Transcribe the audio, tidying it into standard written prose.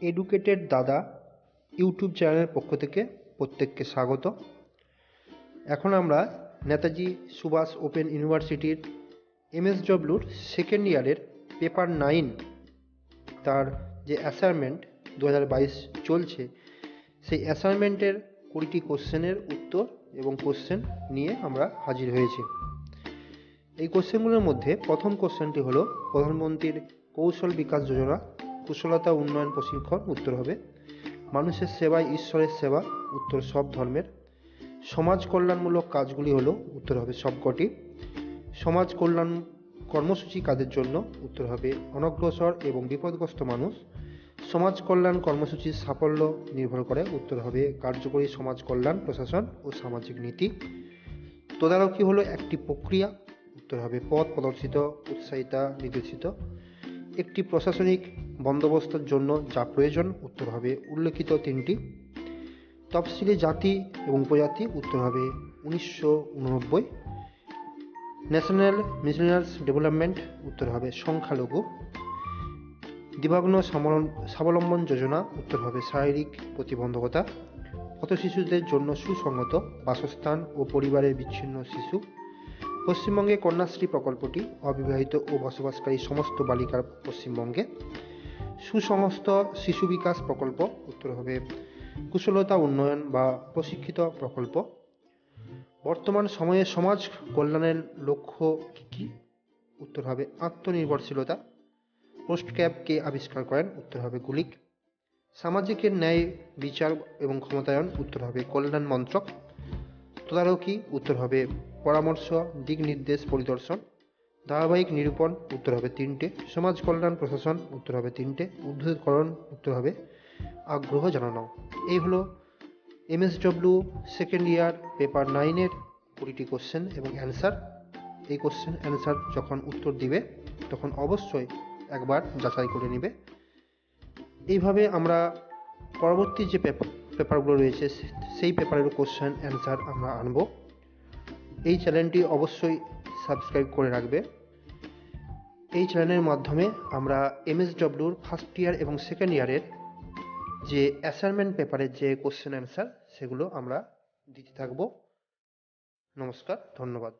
Educated দাদা YouTube চ্যানেলের পক্ষ থেকে প্রত্যেককে স্বাগত। এখন আমরা নেতাজি সুভাষ ওপেন ইউনিভার্সিটির MSWর সেকেন্ড ইয়ারের পেপার 9 তার যে অ্যাসাইনমেন্ট 2022 চলছে, সেই অ্যাসাইনমেন্টের 20টি কোশ্চেনের উত্তর এবং কোশ্চেন নিয়ে আমরা হাজির হয়েছি। এই কোশ্চেনগুলোর মধ্যে প্রথম কোশ্চেনটি হলো প্রধানমন্ত্রীর কৌশল বিকাশ যোজনা কুশলতা উন্নয়ন প্রশিক্ষণ, উত্তর হবে মানুষের সেবায় ঈশ্বরের সেবা, উত্তর সব ধর্মের। সমাজ কল্যাণমূলক কাজগুলি হলো, উত্তর হবে সবকটি। সমাজ কল্যাণ কর্মসূচি কাদের জন্য, উত্তর হবে অনগ্রসর এবং বিপদগ্রস্ত মানুষ। সমাজ কল্যাণ কর্মসূচির সাফল্য নির্ভর করে, উত্তর হবে কার্যকরী সমাজ কল্যাণ প্রশাসন ও সামাজিক নীতি। তদারকি হলো একটি প্রক্রিয়া, উত্তর হবে পথ প্রদর্শিত, উৎসাহিতা, নির্দেশিত। একটি প্রশাসনিক বন্দোবস্তের জন্য যা প্রয়োজন, উত্তর হবে উল্লেখিত তিনটি। তফসিলি জাতি এবং উপজাতি, উত্তর হবে 1989। ন্যাশনাল মিশনারিজ ডেভেলপমেন্ট, উত্তর হবে সংখ্যালঘু। দিব্যাঙ্গ স্বাবলম্বন যোজনা, উত্তর হবে শারীরিক প্রতিবন্ধকতা। পথ শিশুদের জন্য সুসংগত বাসস্থান ও পরিবারের বিচ্ছিন্ন শিশু। পশ্চিমবঙ্গে কন্যাশ্রী প্রকল্পটি অবিবাহিত ও বসবাসকারী সমস্ত বালিকার পশ্চিমবঙ্গে। সুসমস্ত শিশু বিকাশ প্রকল্প, উত্তর হবে কুশলতা উন্নয়ন বা প্রশিক্ষিত প্রকল্প। বর্তমান সময়ে সমাজ কল্যাণের লক্ষ্য কী, উত্তর হবে আত্মনির্ভরশীলতা। পোস্ট ক্যাব কে আবিষ্কার করেন, উত্তর হবে গুলিক। সামাজিকের ন্যায় বিচার এবং ক্ষমতায়ন, উত্তর হবে কল্যাণ মন্ত্রক। তদারকি, উত্তর হবে পরামর্শ, দিক নির্দেশ, পরিদর্শন। ধারাবাহিক নিরূপণ, উত্তর হবে 3টে। সমাজ কল্যাণ প্রশাসন, উত্তর হবে 3টে। উদ্ধৃতকরণ, উত্তর হবে আগ্রহ জানানো। এই হলো MSW সেকেন্ড ইয়ার পেপার 9-এর 20টি কোশ্চেন এবং অ্যান্সার। এই কোশ্চেন অ্যান্সার যখন উত্তর দিবে তখন অবশ্যই একবার যাচাই করে নেবে। এইভাবে আমরা পরবর্তী যে পেপারগুলো রয়েছে সেই পেপারের কোশ্চেন অ্যান্সার আমরা আনব। এই চ্যানেলটি অবশ্যই সাবস্ক্রাইব করে রাখবে। এই চ্যানেলের মাধ্যমে আমরা MSWর ফার্স্ট ইয়ার এবং সেকেন্ড ইয়ারের যে অ্যাসাইনমেন্ট পেপারের যে কোশ্চেন অ্যান্সার সেগুলো আমরা দিতে থাকব। নমস্কার, ধন্যবাদ।